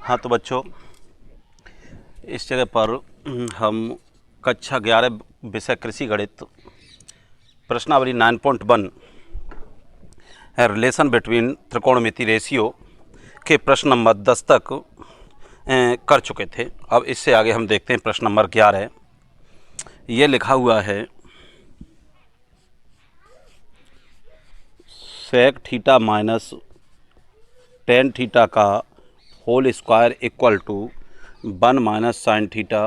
हाँ तो बच्चों, इस जगह पर हम कक्षा 11 विषय कृषि गणित प्रश्नावली 9.1 है रिलेशन बिटवीन त्रिकोणमिति रेशियो के प्रश्न नंबर 10 तक कर चुके थे। अब इससे आगे हम देखते हैं प्रश्न नंबर 11। ये लिखा हुआ है sec theta minus tan theta का whole square equal to 1 minus sine theta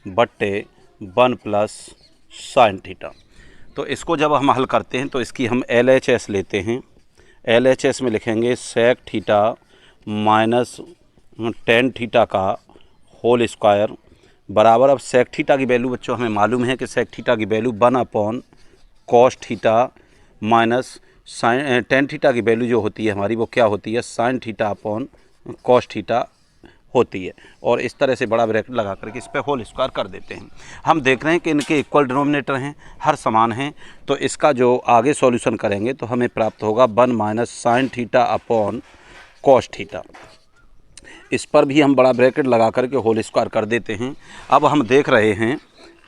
बट्टे 1 प्लस साइन थीटा। तो इसको जब हम हल करते हैं तो इसकी हम LHS लेते हैं। LHS में लिखेंगे sec theta minus tan theta का होल स्क्वायर बराबर, अब सेक थीटा की वैल्यू बच्चों हमें मालूम है कि सेक थीटा की value 1 upon cos theta minus sine tan theta की वैल्यू जो होती है हमारी वो क्या होती है, sine theta upon cos theta होती है। और इस तरह से बड़ा ब्रैकेट लगा करके इस पे होल स्क्वायर कर देते हैं। हम देख रहे हैं कि इनके इक्वल डिनोमिनेटर हैं, हर समान हैं, तो इसका जो आगे सॉल्यूशन करेंगे तो हमें प्राप्त होगा 1 minus sine theta upon cos theta. इस पर भी हम बड़ा ब्रैकेट लगा करके होल स्क्वायर कर देते हैं। अब हम देख रहे हैं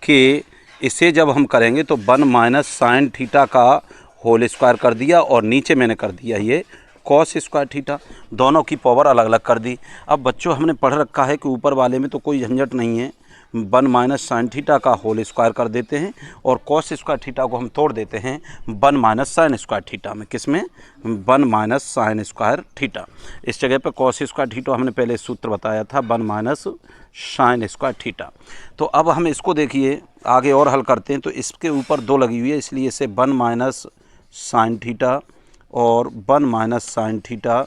कि इसे जब हम करेंगे तो 1 माइनस साइन थीटा का होल स्क्वायर कर दिया और नीचे मैंने कर दिया ये कॉस स्क्वायर थीटा, दोनों की पावर अलग अलग कर दी। अब बच्चों हमने पढ़ रखा है कि ऊपर वाले में तो कोई झंझट नहीं है, 1 माइनस साइन थीटा का होल स्क्वायर कर देते हैं और कॉस स्क्वायर थीटा को हम तोड़ देते हैं 1 माइनस साइन स्क्वायर थीटा में। किस में? 1 माइनस साइन स्क्वायर थीटा। इस जगह पर कॉस स्क्वायर थीटा हमने पहले सूत्र बताया था 1 माइनस साइन स्क्वायर थीटा। तो अब हम इसको देखिए आगे और हल करते हैं तो इसके ऊपर 2 लगी हुई है, इसलिए इसे 1 माइनस साइन थीटा और 1 माइनस साइन थीटा,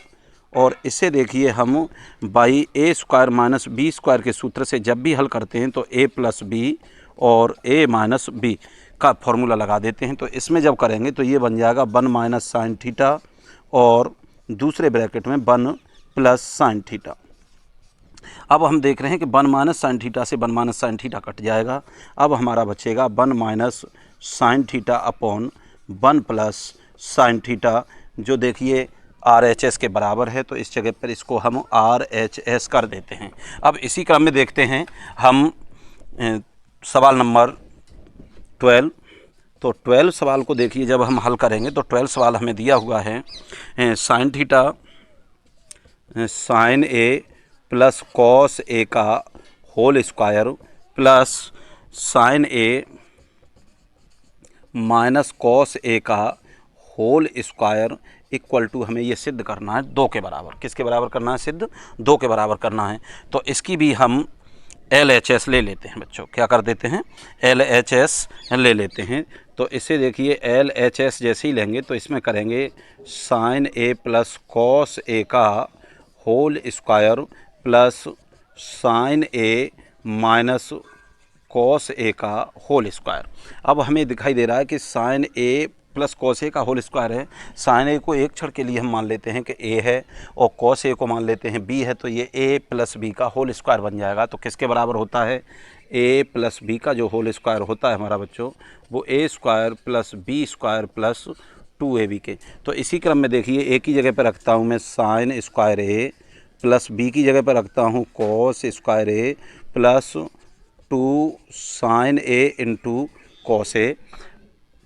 और इसे देखिए हम by a square minus b square के सूत्र से जब भी हल करते हैं तो a प्लस बी और a माइनस बी का फॉर्मूला लगा देते हैं। तो इसमें जब करेंगे तो ये बन जाएगा 1 माइनस साइन थीटा और दूसरे ब्रैकेट में 1 प्लस साइन थीटा। अब हम देख रहे हैं कि 1 माइनस साइन थीटा से 1 माइनस साइन थीटा कट जाएगा। अब हमारा बचेगा 1 minus sine theta upon 1 plus sine theta, जो देखिए RHS के बराबर है। तो इस जगह पर इसको हम RHS कर देते हैं। अब इसी क्रम में देखते हैं हम सवाल नंबर 12। तो 12 सवाल को देखिए जब हम हल करेंगे तो 12 सवाल हमें दिया हुआ है sine theta sine a plus cos ए का होल स्क्वायर प्लस साइन ए माइनस कॉस ए का होल स्क्वायर इक्वल टू, हमें ये सिद्ध करना है 2 के बराबर। किसके बराबर करना है? सिद्ध 2 के बराबर करना है। तो इसकी भी हम LHS ले लेते हैं बच्चों। क्या कर देते हैं? LHS ले लेते हैं। तो इसे देखिए LHS जैसे ही लेंगे तो इसमें करेंगे साइन ए प्लस कॉस ए का होल स्क्वायर प्लस साइन ए माइनस कॉस ए का होल स्क्वायर। अब हमें दिखाई दे रहा है कि साइन ए प्लस कॉस ए का होल स्क्वायर है। साइन ए को एक क्षण के लिए हम मान लेते हैं कि ए है और कॉस ए को मान लेते हैं बी है, तो ये ए प्लस बी का होल स्क्वायर बन जाएगा। तो किसके बराबर होता है? ए प्लस बी का जो होल स्क्वायर होता है हमारा बच्चों वो a square plus b square plus 2ab के। तो इसी क्रम में देखिए एक ही जगह पर रखता हूँ मैं साइन स्क्वायर ए प्लस बी की जगह पर रखता हूँ cos square A plus 2 sine A into cos a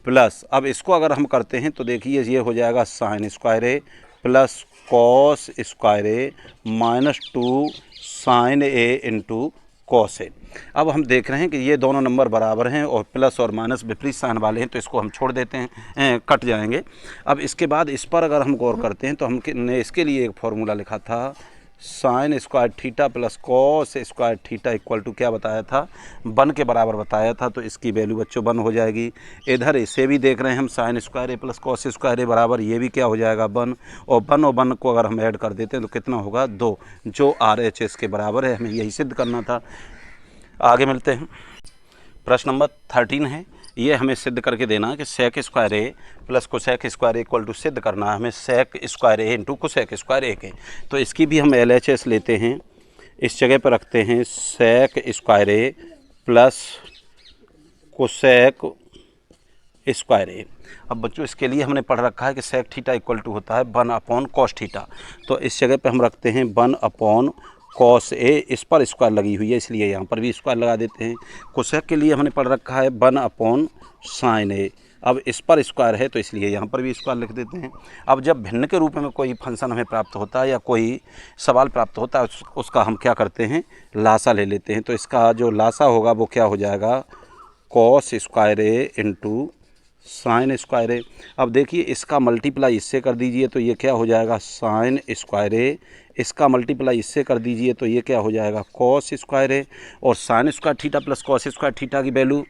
plus, अब इसको अगर हम करते हैं तो देखिए ये हो जाएगा sign square A plus cos square A minus 2 sine A into cos ए। अब हम देख रहे हैं कि ये दोनों नंबर बराबर हैं और प्लस और माइनस विपरीत साइन वाले हैं, तो इसको हम छोड़ देते हैं, कट जाएंगे। अब इसके बाद इस पर अगर हम गौर करते हैं तो हमने इसके लिए एक फॉर्मूला लिखा था sine square theta plus cos square theta equal to क्या बताया था? 1 के बराबर बताया था। तो इसकी वैल्यू बच्चों 1 हो जाएगी। इधर इसे भी देख रहे हैं हम साइन स्क्वायर ए प्लस कॉस स्क्वायर ए बराबर, ये भी क्या हो जाएगा 1, और 1 और 1 को अगर हम ऐड कर देते हैं तो कितना होगा 2, जो RHS के बराबर है। हमें यही सिद्ध करना था। आगे मिलते हैं। प्रश्न नंबर 13 है, ये हमें सिद्ध करके देना है कि sec square A plus cosec square a equal to सिद्ध करना है हमें sec square a into cosec square a के। तो इसकी भी हम LHS लेते हैं, इस जगह पर रखते हैं सेक square A plus cosec square a. अब बच्चों इसके लिए हमने पढ़ रखा है कि सेक थीटा इक्वल टू होता है 1 अपॉन कॉस थीटा। तो इस जगह पे हम रखते हैं 1 अपॉन कॉस ए, इस पर स्क्वायर लगी हुई है इसलिए यहाँ पर भी स्क्वायर लगा देते हैं। कोसेक के लिए हमने पढ़ रखा है 1 अपॉन साइन ए, अब इस पर स्क्वायर है तो इसलिए यहाँ पर भी स्क्वायर लिख देते हैं। अब जब भिन्न के रूप में कोई फंक्शन हमें प्राप्त होता है या कोई सवाल प्राप्त होता है उसका हम क्या करते हैं, लासा ले लेते हैं। तो इसका जो लासा होगा वो क्या हो जाएगा, cos square a into sine square a. अब देखिए इसका मल्टीप्लाई इससे कर दीजिए तो ये क्या हो जाएगा, साइन स्क्वायर ए। इसका मल्टीप्लाई इससे कर दीजिए तो ये क्या हो जाएगा, कॉस स्क्वायर ए। और sine square theta plus cos square theta की value,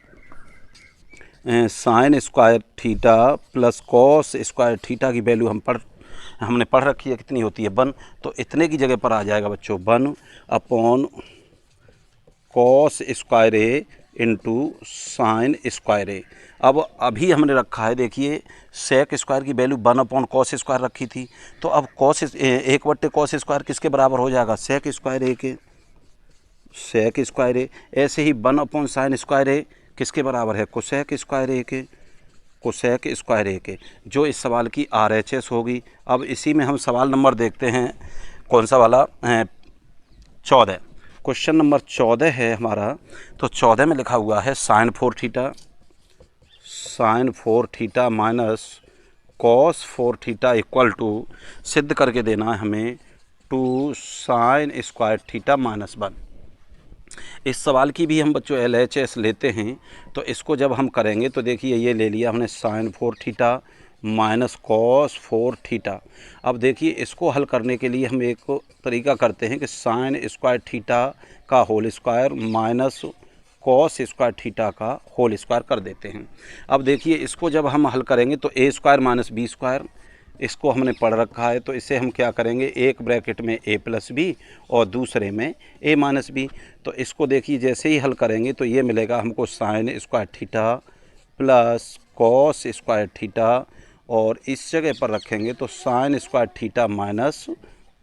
sine square theta plus cos square theta की वैल्यू हमने पढ़ रखी है कितनी होती है, 1। तो इतने की जगह पर आ जाएगा बच्चों 1 upon cos square a into sine square a. अब अभी हमने रखा है, देखिए सेक स्क्वायर की वैल्यू 1 अपॉन कॉस स्क्वायर रखी थी, तो अब कॉस 1/कॉस स्क्वायर किसके बराबर हो जाएगा, सेक स्क्वायर ए के, सेक स्क्वायर ए। ऐसे ही 1 अपॉन साइन स्क्वायर ए किसके बराबर है, कोसेक स्क्वायर ए के, कोसेक स्क्वायर ए के, जो इस सवाल की RHS होगी। अब इसी में हम सवाल नंबर देखते हैं, कौन सा वाला, 14। क्वेश्चन नंबर 14 है हमारा। तो 14 में लिखा हुआ है sine 4 theta, sine 4 theta minus cos 4 theta equal to, सिद्ध करके देना है हमें 2 साइन स्क्वायर थीटा माइनस 1। इस सवाल की भी हम बच्चों LHS लेते हैं। तो इसको जब हम करेंगे तो देखिए ये ले लिया हमने sine 4 theta minus cos 4 theta. अब देखिए इसको हल करने के लिए हम एक तरीका करते हैं कि साइन स्क्वायर थीटा का whole square minus cos square theta का होल स्क्वायर कर देते हैं। अब देखिए इसको जब हम हल करेंगे तो a square minus b square, इसको हमने पढ़ रखा है, तो इसे हम क्या करेंगे, एक ब्रैकेट में a प्लस बी और दूसरे में a माइनस बी। तो इसको देखिए जैसे ही हल करेंगे तो ये मिलेगा हमको sign square theta plus cos square theta, और इस जगह पर रखेंगे तो sign square theta minus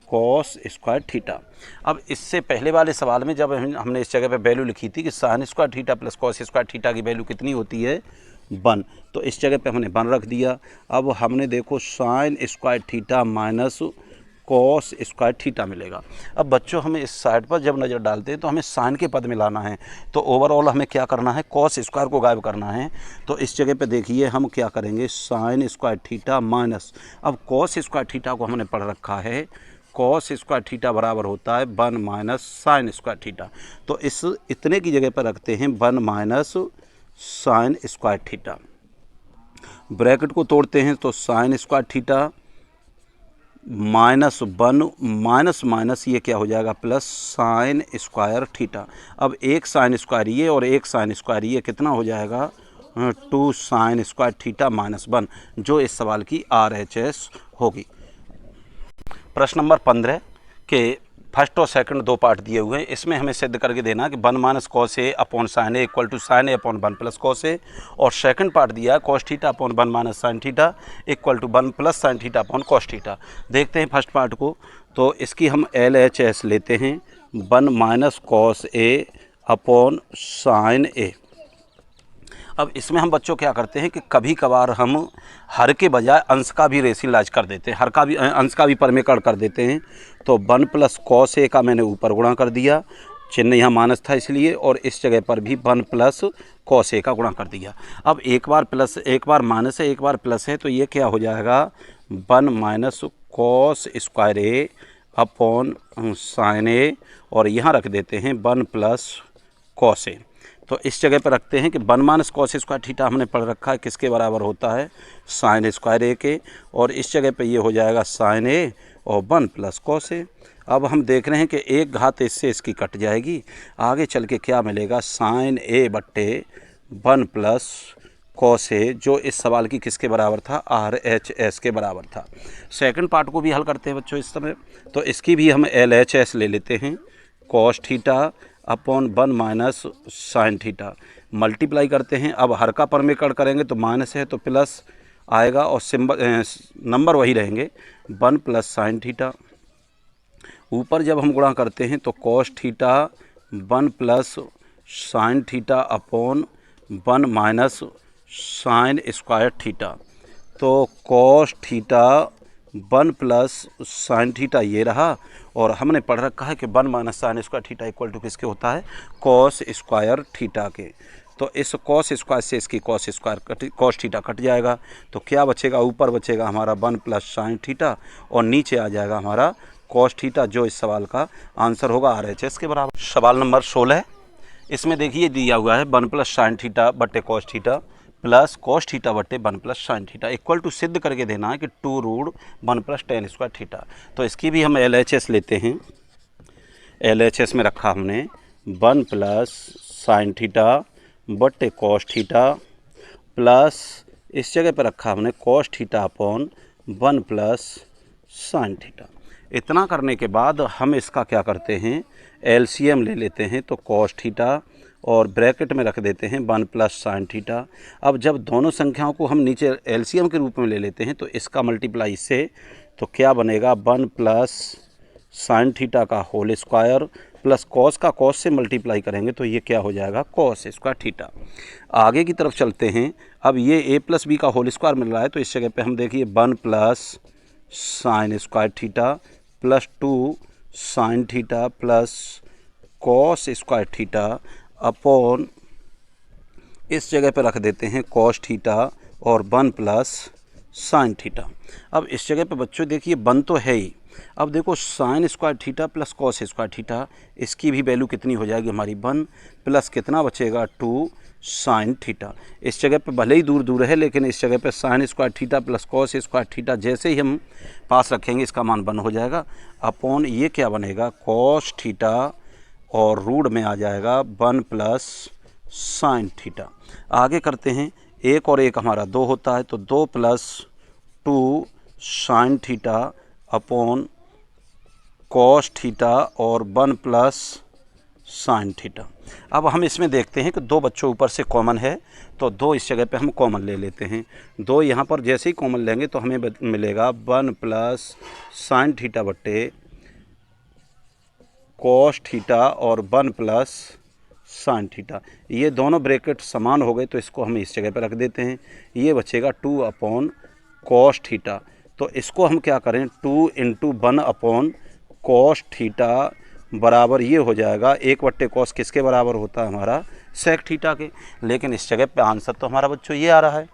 cos square theta. अब इससे पहले वाले सवाल में जब हमने इस जगह पे वैल्यू लिखी थी कि sine square theta plus cos square theta की वैल्यू कितनी होती है, 1, तो इस जगह पे हमने 1 रख दिया। अब हमने देखो sign square theta minus cos square theta मिलेगा। अब बच्चों हमें इस साइड पर जब नज़र डालते हैं तो हमें साइन के पद में लाना है, तो ओवरऑल हमें क्या करना है, कॉस स्क्वायर को गायब करना है। तो इस जगह पे देखिए हम क्या करेंगे, साइन स्क्वायर थीटा माइनस, अब कॉस स्क्वायर थीटा को हमने पढ़ रखा है, कॉस स्क्वायर थीटा बराबर होता है 1 माइनस साइन स्क्वायर थीटा। तो इस इतने की जगह पर रखते हैं 1 minus sine square theta, bracket को तोड़ते हैं तो sign square theta minus 1 minus minus ये क्या हो जाएगा, प्लस साइन स्क्वायर थीटा। अब एक साइन स्क्वायर ये और एक साइन स्क्वायर ये कितना हो जाएगा, 2 साइन स्क्वायर थीटा माइनस 1, जो इस सवाल की RHS होगी। प्रश्न नंबर 15 के फर्स्ट और सेकंड 2 पार्ट दिए हुए हैं। इसमें हमें सिद्ध करके देना कि 1 minus cos a upon sine a equal to sine a upon 1 plus cos a, और सेकंड पार्ट दिया है cos theta upon 1 minus sine theta equal to 1 plus sine theta upon cos theta. देखते हैं फर्स्ट पार्ट को। तो इसकी हम LHS लेते हैं 1 minus cos a upon sine ए। अब इसमें हम बच्चों क्या करते हैं कि कभी कभार हम हर के बजाय अंश का भी रेशियलाइज कर देते हैं, हर का भी अंश का भी परमेकरण कर देते हैं। तो 1 प्लस कॉस ए का मैंने ऊपर गुणा कर दिया, चिन्ह यहाँ माइनस था इसलिए, और इस जगह पर भी 1 प्लस कॉस ए का गुणा कर दिया। अब एक बार प्लस, एक बार माइनस है, एक बार प्लस है, तो ये क्या हो जाएगा, 1 minus cos square A upon sine a, और यहाँ रख देते हैं 1 प्लस कॉस ए। तो इस जगह पर रखते हैं कि 1 माइनस कॉस स्क्वायर थीटा हमने पढ़ रखा है किसके बराबर होता है, साइन स्क्वायर ए के, और इस जगह पे ये हो जाएगा साइन ए और 1 प्लस कॉस ए। अब हम देख रहे हैं कि एक घात इससे इसकी कट जाएगी, आगे चल के क्या मिलेगा, साइन ए बट्टे 1 प्लस कॉस ए, जो इस सवाल की किसके बराबर था, RHS के बराबर था। सेकंड पार्ट को भी हल करते हैं बच्चों इस समय। तो इसकी भी हम LHS ले लेते हैं, cos theta upon 1 minus sine theta, multiply करते हैं। अब हर का परमेकरण करेंगे तो माइनस है तो प्लस आएगा, और सिंबल नंबर वही रहेंगे, 1 प्लस साइन थीटा। ऊपर जब हम गुणा करते हैं तो cos theta 1 plus sine theta upon 1 minus sine square theta. तो cos theta 1 plus sine theta ये रहा, और हमने पढ़ रखा है कि 1 minus sine square theta equal to किसके होता है, कॉस स्क्वायर थीटा के। तो इस कॉस स्क्वायर से इसकी cos square cos theta cut जाएगा, तो क्या बचेगा, ऊपर बचेगा हमारा 1 प्लस साइन थीटा, और नीचे आ जाएगा हमारा कॉस थीटा, जो इस सवाल का आंसर होगा RHS के बराबर। सवाल नंबर 16, इसमें देखिए दिया हुआ है 1 प्लस साइन थीटा बट्टे cos theta plus cos theta बट्टे 1 plus sine theta equal to सिद्ध करके देना है कि 2 root 1 plus tan square theta. तो इसकी भी हम LHS लेते हैं। LHS में रखा हमने 1 प्लस साइन थीटा बट्टे कॉस थीटा प्लस इस जगह पर रखा हमने cos theta upon 1 plus sine theta. इतना करने के बाद हम इसका क्या करते हैं, LCM ले लेते हैं। तो कॉस थीटा और ब्रैकेट में रख देते हैं 1 प्लस साइन थीटा। अब जब दोनों संख्याओं को हम नीचे LCM के रूप में ले लेते हैं तो इसका मल्टीप्लाई इससे, तो क्या बनेगा 1 प्लस साइन थीटा का होल स्क्वायर प्लस कॉस का कॉस से मल्टीप्लाई करेंगे तो ये क्या हो जाएगा, कॉस स्क्वायर थीटा। आगे की तरफ चलते हैं। अब ये a प्लस बी का होल स्क्वायर मिल रहा है, तो इस जगह पे हम देखिए 1 plus sine square theta plus 2 sign theta plus cos square theta upon इस जगह पे रख देते हैं कॉस थीटा और 1 प्लस साइन थीटा। अब इस जगह पे बच्चों देखिए 1 तो है ही। अब देखो sign square theta plus cos square theta, इसकी भी वैल्यू कितनी हो जाएगी हमारी 1 प्लस कितना बचेगा 2 साइन थीटा। इस जगह पे भले ही दूर दूर है, लेकिन इस जगह पे sign square theta plus cos square theta जैसे ही हम पास रखेंगे इसका मान 1 हो जाएगा अपॉन ये क्या बनेगा, कॉस थीटा और रूट में आ जाएगा 1 प्लस साइन थीटा। आगे करते हैं, एक और एक हमारा 2 होता है, तो 2 plus 2 sign theta upon cos theta और 1 प्लस साइन थीटा। अब हम इसमें देखते हैं कि 2 बच्चों ऊपर से कॉमन है, तो 2 इस जगह पे हम कॉमन ले लेते हैं। 2 यहाँ पर जैसे ही कॉमन लेंगे तो हमें मिलेगा 1 प्लस साइन थीटा बट्टे कॉस थीटा और 1 प्लस साइन थीटा। ये दोनों ब्रैकेट समान हो गए, तो इसको हम इस जगह पर रख देते हैं। ये बचेगा 2 अपॉन कॉस थीटा। तो इसको हम क्या करें, 2 इंटू 1 अपॉन कॉस थीटा बराबर ये हो जाएगा 1 बट्टे कॉस किसके बराबर होता है हमारा, सेक थीटा के। लेकिन इस जगह पे आंसर तो हमारा बच्चों ये आ रहा है।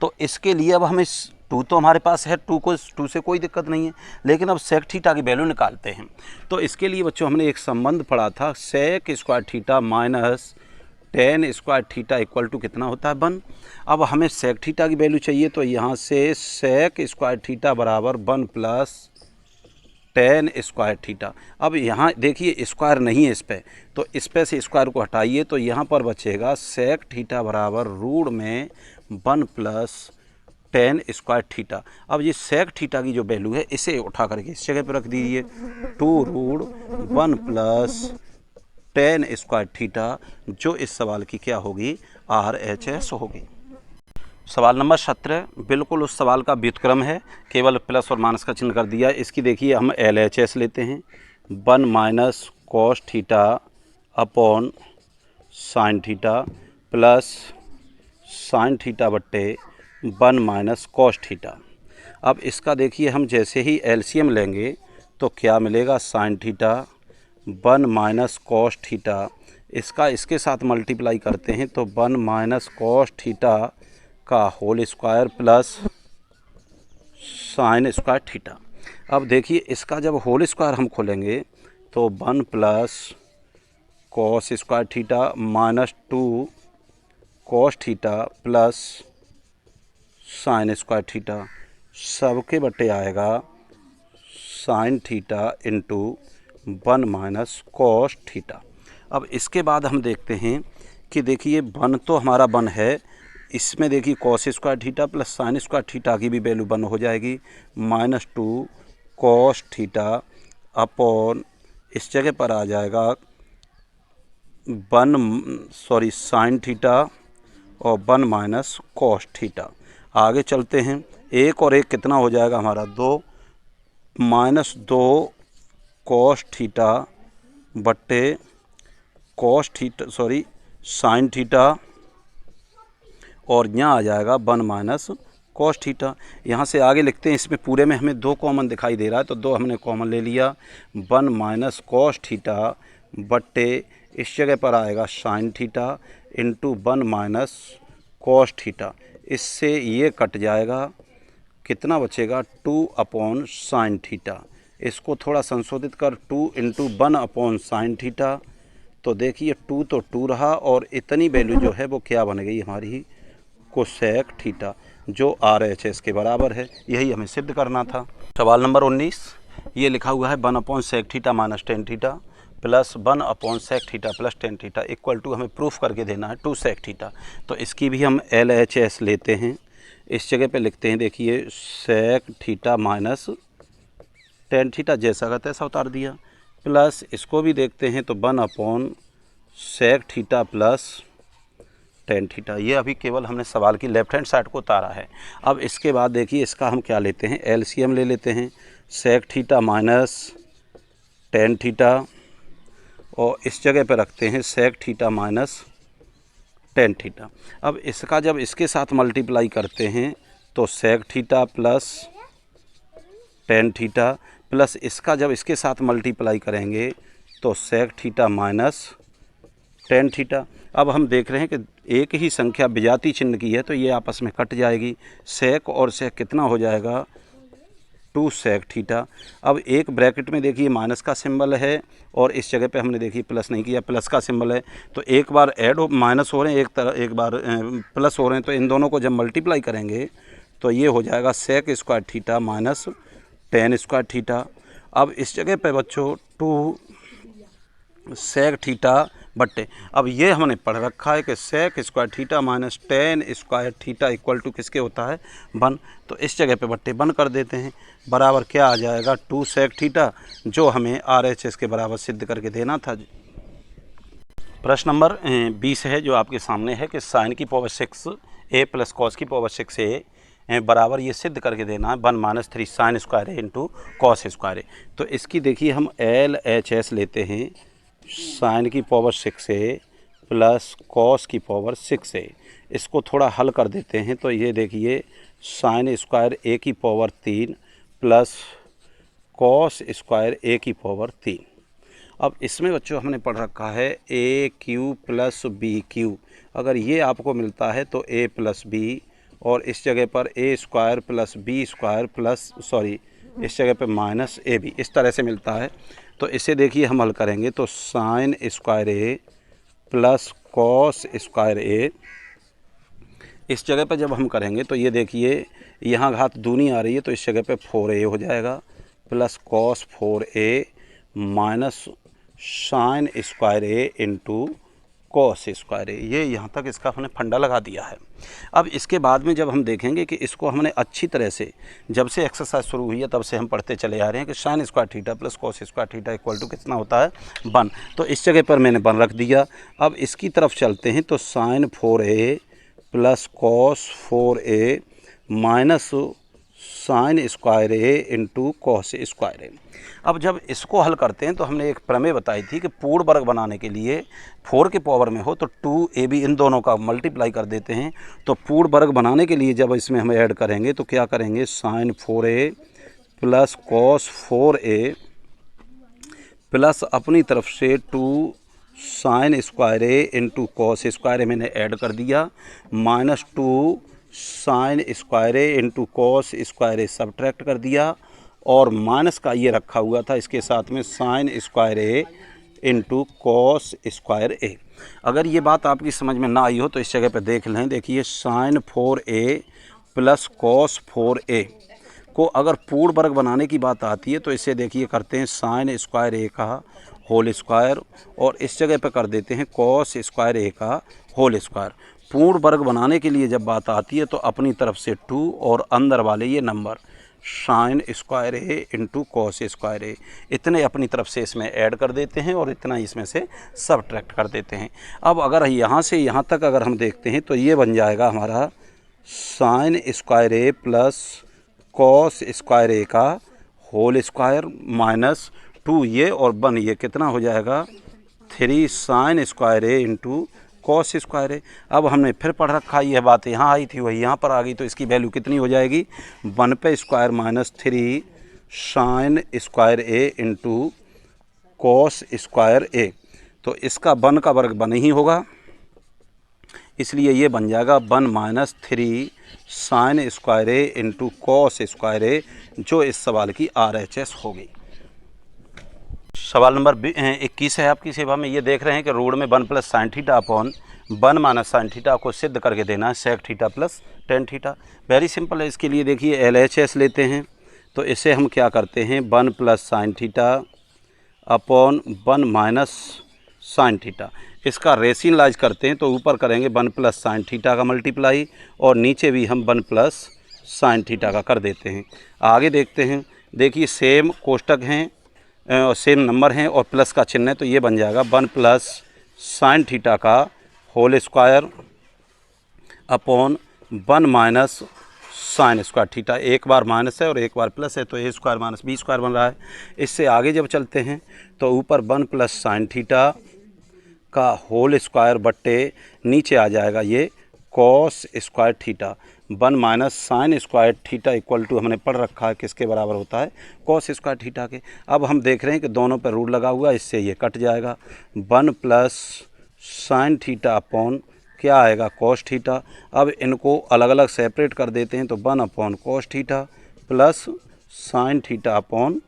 तो इसके लिए अब हम इस 2 तो हमारे पास है, 2 से कोई दिक्कत नहीं है, लेकिन अब सेक थीटा की वैल्यू निकालते हैं। तो इसके लिए बच्चों हमने एक संबंध पढ़ा था, sec square theta minus tan square theta equal to कितना होता है 1। अब हमें सेक थीटा की वैल्यू चाहिए, तो यहाँ से सेक स्क्वायर थीटा बराबर 1 प्लस टेन स्क्वायर थीटा। अब यहाँ देखिए स्क्वायर नहीं है इस पर, तो इस पर से स्क्वायर को हटाइए, तो यहाँ पर बचेगा सेक थीटा बराबर रूट में 1 प्लस टेन स्क्वायर थीटा। अब ये सेक थीटा की जो वैल्यू है इसे उठा करके इस जगह पर रख दीजिए, 2 root 1 plus tan square theta, जो इस सवाल की क्या होगी, RHS होगी। सवाल नंबर 17 बिल्कुल उस सवाल का व्युत्क्रम है, केवल प्लस और माइनस का चिन्ह कर दिया। इसकी देखिए हम LHS लेते हैं, 1 minus cos theta upon sine theta plus sine theta बट्टे 1 माइनस कॉस थीटा। अब इसका देखिए हम जैसे ही LCM लेंगे तो क्या मिलेगा, sine theta 1 minus cos theta, इसका इसके साथ मल्टीप्लाई करते हैं तो 1 माइनस कॉस थीटा का whole square plus sine square theta. अब देखिए इसका जब होल स्क्वायर हम खोलेंगे तो 1 plus cos square theta minus 2 cos theta plus sine square theta, सबके बटे आएगा sign theta into 1 minus cos theta. अब इसके बाद हम देखते हैं कि देखिए 1 तो हमारा 1 है, इसमें देखिए cos square theta plus sine square theta की भी वैल्यू 1 हो जाएगी, माइनस 2 कॉस थीटा अपॉन इस जगह पर आ जाएगा साइन थीटा और 1 माइनस कॉस थीटा। आगे चलते हैं, एक और एक कितना हो जाएगा हमारा 2 माइनस 2 कॉस थीटा बट्टे साइन थीटा और यहाँ आ जाएगा 1 माइनस कॉस थीटा। यहाँ से आगे लिखते हैं, इसमें पूरे में हमें 2 कॉमन दिखाई दे रहा है तो 2 हमने कॉमन ले लिया। 1 माइनस कॉस थीटा बट्टे इस जगह पर आएगा sign theta into 1 minus cos theta. इससे ये कट जाएगा, कितना बचेगा 2 अपॉन साइन थीटा। इसको थोड़ा संशोधित कर 2 इंटू 1 अपॉन साइन थीटा, तो देखिए 2 तो 2 रहा और इतनी वैल्यू जो है वो क्या बन गई हमारी कोसेक थीटा, जो RHS के बराबर है। यही हमें सिद्ध करना था। सवाल नंबर 19 ये लिखा हुआ है 1 upon sec theta minus tan theta plus 1 upon sec theta plus tan theta equal to हमें प्रूफ करके देना है 2 सेक थीटा। तो इसकी भी हम LHS लेते हैं। इस जगह पे लिखते हैं, देखिए sec theta minus tan theta, जैसा का तैसा उतार दिया, प्लस इसको भी देखते हैं तो 1 upon sec theta plus tan theta. ये अभी केवल हमने सवाल की लेफ्ट हैंड साइड को उतारा है। अब इसके बाद देखिए इसका हम क्या लेते हैं, LCM ले लेते हैं। Sec theta minus tan theta और इस जगह पर रखते हैं sec theta minus tan theta. अब इसका जब इसके साथ मल्टीप्लाई करते हैं तो sec theta plus tan theta, plus इसका जब इसके साथ मल्टीप्लाई करेंगे तो sec theta minus tan theta. अब हम देख रहे हैं कि एक ही संख्या विजातीय चिन्ह की है तो ये आपस में कट जाएगी। सेक और सेक कितना हो जाएगा 2 सेक थीटा। अब एक ब्रैकेट में देखिए माइनस का सिंबल है और इस जगह पे हमने देखिए प्लस नहीं किया, प्लस का सिंबल है। तो एक बार ऐड माइनस हो रहे हैं, एक बार प्लस हो रहे हैं, तो इन दोनों को जब मल्टीप्लाई करेंगे तो ये हो जाएगा sec square theta minus tan square theta. अब इस जगह पे बच्चों 2 सेक थीटा बट्टे, अब ये हमने पढ़ रखा है कि sec square theta minus tan square theta equal to किसके होता है 1। तो इस जगह पे बट्टे 1 कर देते हैं, बराबर क्या आ जाएगा 2 सेक थीटा, जो हमें RHS के बराबर सिद्ध करके देना था। प्रश्न नंबर 20 है जो आपके सामने है कि साइन की पावर 6a प्लस कॉस की पावर 6a बराबर ये सिद्ध करके देना है 1 minus 3 sign square a into cos square ए। तो इसकी देखिए हम LHS लेते हैं, साइन की पावर 6a प्लस कॉस की पावर 6a। इसको थोड़ा हल कर देते हैं तो ये देखिए साइन स्क्वायर ए की पावर 3 प्लस कॉस स्क्वायर ए की पावर 3। अब इसमें बच्चों हमने पढ़ रखा है AQ प्लस BQ। अगर ये आपको मिलता है तो A प्लस B, और इस जगह पर A square plus B square plus इस जगह पे माइनस AB, इस तरह से मिलता है। तो इसे देखिए हम हल करेंगे तो साइन स्क्वायर ए प्लस कॉस स्क्वायर ए, इस जगह पे जब हम करेंगे तो ये देखिए यहाँ घात दूनी आ रही है तो इस जगह पे 4a हो जाएगा plus cos 4a minus sine square a into cos square a. ये यहाँ तक इसका हमने फंडा लगा दिया है। अब इसके बाद में जब हम देखेंगे कि इसको हमने अच्छी तरह से, जब से एक्सरसाइज शुरू हुई है तब से हम पढ़ते चले आ रहे हैं कि sine square theta plus cos square theta equal to कितना होता है 1। तो इस जगह पर मैंने 1 रख दिया। अब इसकी तरफ चलते हैं तो sine 4a plus cos 4a minus sine square a into cos square a. अब जब इसको हल करते हैं तो हमने एक प्रमेय बताई थी कि पूर्ण वर्ग बनाने के लिए 4 के पावर में हो तो 2ab इन दोनों का मल्टीप्लाई कर देते हैं। तो पूर्ण वर्ग बनाने के लिए जब इसमें हम ऐड करेंगे तो क्या करेंगे, sign 4a plus cos 4a plus अपनी तरफ से 2 sign square a into cos square ए मैंने ऐड कर दिया, minus 2 sign square a into cos square A subtract कर दिया, और माइनस का ये रखा हुआ था इसके साथ में sign square a into cos square ए। अगर ये बात आपकी समझ में ना आई हो तो इस जगह पे देख लें, देखिए sign 4a plus cos 4a को अगर पूर्ण वर्ग बनाने की बात आती है तो इसे देखिए करते हैं साइन स्क्वायर ए का होल स्क्वायर, और इस जगह पे कर देते हैं कॉस स्क्वायर ए का होल स्क्वायर। पूर्ण वर्ग बनाने के लिए जब बात आती है तो अपनी तरफ से 2 और अंदर वाले ये number sign square a into cos square ए, इतने अपनी तरफ से इसमें ऐड कर देते हैं और इतना इसमें से सब्ट्रैक्ट कर देते हैं। अब अगर यहाँ से यहाँ तक अगर हम देखते हैं तो ये बन जाएगा हमारा साइन स्क्वायर ए प्लस कॉस स्क्वायर ए का होल स्क्वायर माइनस 2 ये और 1 ये, कितना हो जाएगा 3 sign square a into cos square a. अब हमने फिर पढ़ रखा, यह बात यहाँ आई थी वही यहाँ पर आ गई, तो इसकी वैल्यू कितनी हो जाएगी 1 पे square minus 3 sign square a into cos square ए। तो इसका 1 का वर्ग 1 ही होगा, इसलिए ये बन जाएगा 1 minus 3 sign square a into cos square ए, जो इस सवाल की RHS होगी। सवाल नंबर 21 है आपकी सेवा में। ये देख रहे हैं कि रूट में 1 plus sine theta upon 1 minus sine theta को सिद्ध करके देना है sec theta plus tan theta. Very simple है। इसके लिए देखिए LHS लेते हैं, तो इसे हम क्या करते हैं 1 plus sine theta upon 1 minus sine theta, इसका रेशनलाइज करते हैं तो ऊपर करेंगे 1 प्लस साइन थीटा का मल्टीप्लाई और नीचे भी हम 1 प्लस साइन थीटा का कर देते हैं। आगे देखते हैं, देखिए सेम कोष्टक हैं और सेम नंबर हैं और प्लस का चिन्ह है, तो ये बन जाएगा 1 प्लस साइन थीटा का whole square upon 1 minus sine square theta. एक बार माइनस है और एक बार प्लस है, तो a square minus b square बन रहा है। इससे आगे जब चलते हैं तो ऊपर 1 प्लस साइन थीटा का होल स्क्वायर बट्टे नीचे आ जाएगा ये cos square theta. 1 minus sine square theta equal to हमने पढ़ रखा है किसके बराबर होता है कॉस स्क्वायर थीटा के। अब हम देख रहे हैं कि दोनों पर रूट लगा हुआ है, इससे ये कट जाएगा। 1 प्लस साइन थीटा अपॉन क्या आएगा कॉस थीटा। अब इनको अलग अलग सेपरेट कर देते हैं, तो 1 upon cos theta plus sine theta upon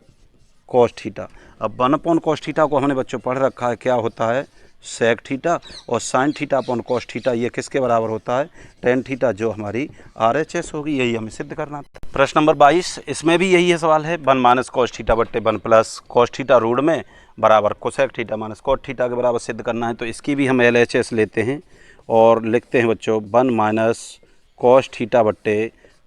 cos theta. अब 1 अपॉन कॉस थीटा को हमने बच्चों पढ़ रखा है क्या होता है सेक थीटा, और sign theta upon cos theta ये किसके बराबर होता है टेन थीटा, जो हमारी RHS होगी। यही हमें सिद्ध करना था। प्रश्न नंबर 22, इसमें भी यही है सवाल है 1 माइनस कॉस थीटा बट्टे 1 प्लस कॉस थीटा रूट में बराबर cosec theta minus cot theta के बराबर सिद्ध करना है। तो इसकी भी हम LHS लेते हैं और लिखते हैं बच्चों 1 माइनस कॉस थीटा बट्टे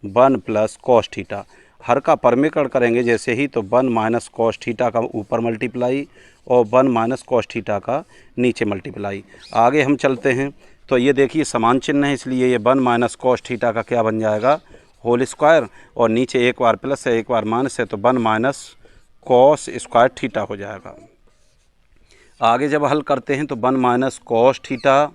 1 प्लस कॉस थीटा। हर का परमीकरण करेंगे जैसे ही, तो 1 माइनस कॉस थीटा का ऊपर मल्टीप्लाई और 1 माइनस कॉस थीटा का नीचे मल्टीप्लाई। आगे हम चलते हैं तो ये देखिए समान चिन्ह है, इसलिए ये 1 माइनस कॉस थीटा का क्या बन जाएगा होल स्क्वायर, और नीचे एक बार प्लस है एक बार माइनस है, तो 1 माइनस कॉस स्क्वायर थीटा हो जाएगा। आगे जब हल करते हैं तो 1 माइनस कॉस थीटा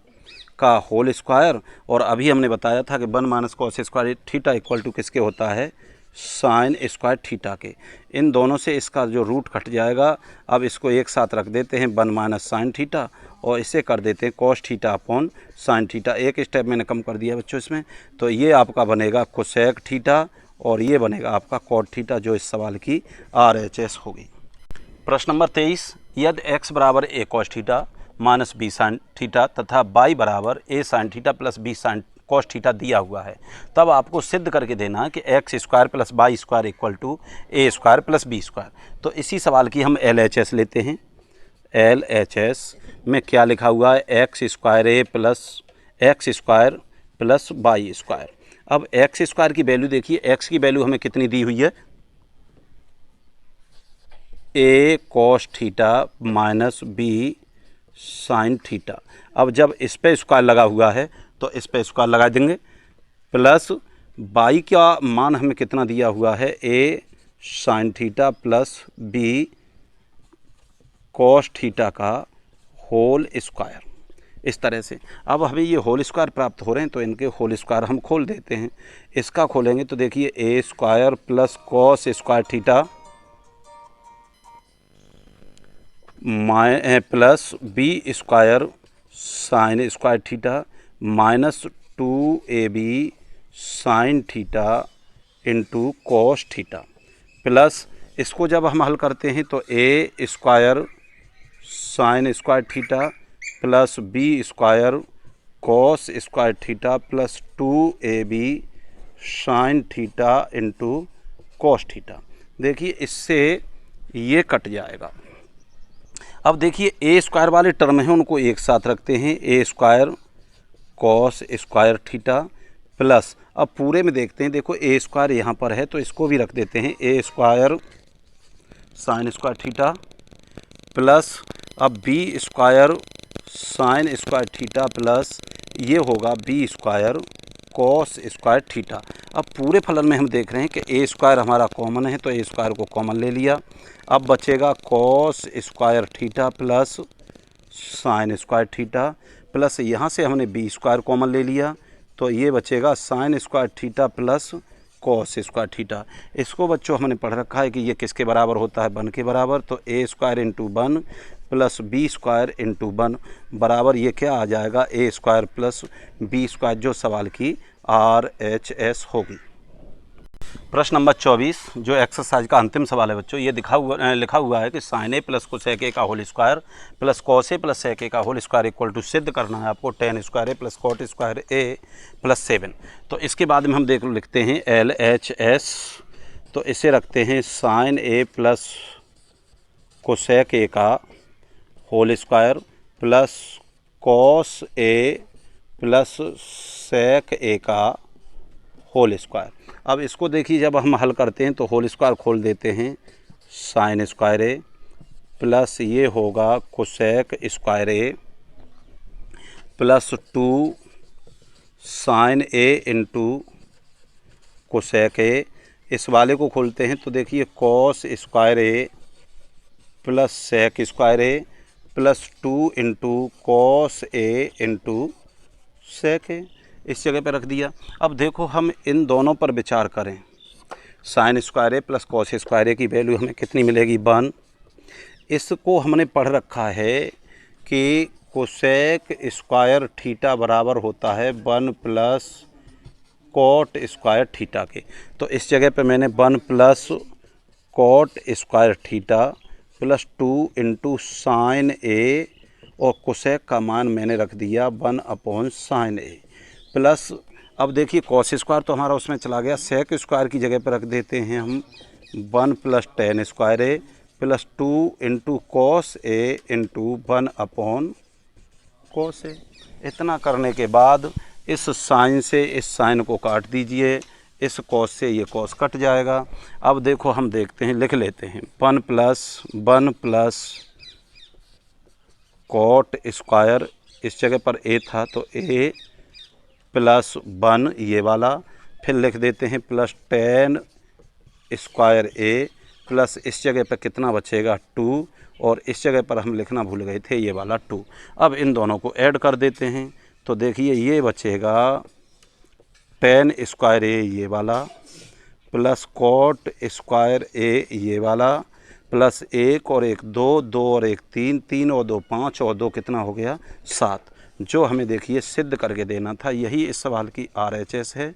का होल स्क्वायर, और अभी हमने बताया था कि 1 minus cos square theta equal to किसके होता है साइन स्क्वायर थीटा के। इन दोनों से इसका जो रूट कट जाएगा। अब इसको एक साथ रख देते हैं 1 माइनस साइन थीटा, और इसे कर देते हैं cos theta upon sine theta. एक स्टेप मैंने कम कर दिया बच्चों इसमें, तो ये आपका बनेगा कोसेक थीटा और ये बनेगा आपका कॉट थीटा, जो इस सवाल की RHS होगी। प्रश्न नंबर 23, यदि x बराबर a cos theta minus b sine theta तथा y बराबर a sine theta plus b sine cos theta दिया हुआ है, तब आपको सिद्ध करके देना है कि x square plus y square equal to a square plus b square. तो इसी सवाल की हम LHS लेते हैं। LHS में क्या लिखा हुआ है एक्स स्क्वायर ए plus x square plus y square. अब एक्स स्क्वायर की वैल्यू देखिए, एक्स की वैल्यू हमें कितनी दी हुई है a cos theta minus b sine theta. अब जब इस पे स्क्वायर लगा हुआ है तो इस पे स्क्वायर लगा देंगे, प्लस बाई का मान हमें कितना दिया हुआ है a sine theta plus b cos theta का होल स्क्वायर। इस तरह से अब हमें ये होल स्क्वायर प्राप्त हो रहे हैं, तो इनके होल स्क्वायर हम खोल देते हैं। इसका खोलेंगे तो देखिए a square plus cos square theta plus b square sine square theta minus 2ab sine theta into cos theta, plus इसको जब हम हल करते हैं तो a square sine square theta plus b square cos square theta plus 2ab sine theta into cos theta. देखिए इससे ये कट जाएगा। अब देखिए ए स्क्वायर वाले टर्म हैं उनको एक साथ रखते हैं, a square cos square theta plus, अब पूरे में देखते हैं, देखो ए स्क्वायर यहाँ पर है तो इसको भी रख देते हैं a square sine square theta plus अब b square sine square theta plus ये होगा b square cos square theta. अब पूरे फलन में हम देख रहे हैं कि ए स्क्वायर हमारा कॉमन है, तो ए स्क्वायर को कॉमन ले लिया। अब बचेगा cos square theta plus sine square theta plus यहाँ से हमने बी स्क्वायर कॉमन ले लिया, तो ये बचेगा sign square theta plus cos square theta. इसको बच्चों हमने पढ़ रखा है कि ये किसके बराबर होता है, 1 के बराबर। तो a square into 1 plus b square into 1 बराबर ये क्या आ जाएगा, a square plus b square, जो सवाल की RHS होगी। प्रश्न नंबर 24 जो एक्सरसाइज का अंतिम सवाल है बच्चों, ये लिखा हुआ है कि sine a plus cosec a का whole square plus cos a plus sec a का होल स्क्वायर इक्वल टू सिद्ध करना है आपको टेन स्क्वायर ए प्लस कॉट स्क्वायर ए प्लस 7। तो इसके बाद में हम लिखते हैं LHS। तो इसे रखते हैं sine a plus cosec a का whole square plus cos a plus sec a का होल स्क्वायर। अब इसको देखिए, जब हम हल करते हैं तो होल स्क्वायर खोल देते हैं, साइन स्क्वायर ए प्लस ये होगा cosec square A plus 2 sine A into cosec A. इस वाले को खोलते हैं तो देखिए cos square A plus sec square A plus 2 into cos A into sec A, इस जगह पर रख दिया। अब देखो हम इन दोनों पर विचार करें, साइन स्क्वायर ए प्लस कॉस स्क्वायर ए की वैल्यू हमें कितनी मिलेगी, 1। इसको हमने पढ़ रखा है कि कोसेक स्क्वायर थीटा बराबर होता है 1 प्लस कॉट स्क्वायर थीटा के। तो इस जगह पे मैंने 1 plus cot square theta plus 2 into sine a और कोसेक का मान मैंने रख दिया 1 अपॉन साइन ए प्लस, अब देखिए कॉस स्क्वायर तो हमारा उसमें चला गया, सेक स्क्वायर की जगह पर रख देते हैं हम 1 plus tan square A plus 2 into cos A into 1 upon cos A. इतना करने के बाद इस साइन से इस साइन को काट दीजिए, इस कॉस से ये कॉस कट जाएगा। अब देखो हम देखते हैं, लिख लेते हैं 1 प्लस कॉट स्क्वायर, इस जगह पर ए था तो ए प्लस 1 ये वाला, फिर लिख देते हैं प्लस टेन स्क्वायर ए प्लस इस जगह पर कितना बचेगा 2, और इस जगह पर हम लिखना भूल गए थे ये वाला 2। अब इन दोनों को ऐड कर देते हैं तो देखिए ये बचेगा टेन स्क्वायर ए ये वाला प्लस कॉट स्क्वायर ए ये वाला प्लस 1 और 1 2, 2 और 1 3, 3 और 2 5 और 2 कितना हो गया 7, जो हमें देखिए सिद्ध करके देना था। यही इस सवाल की RHS है।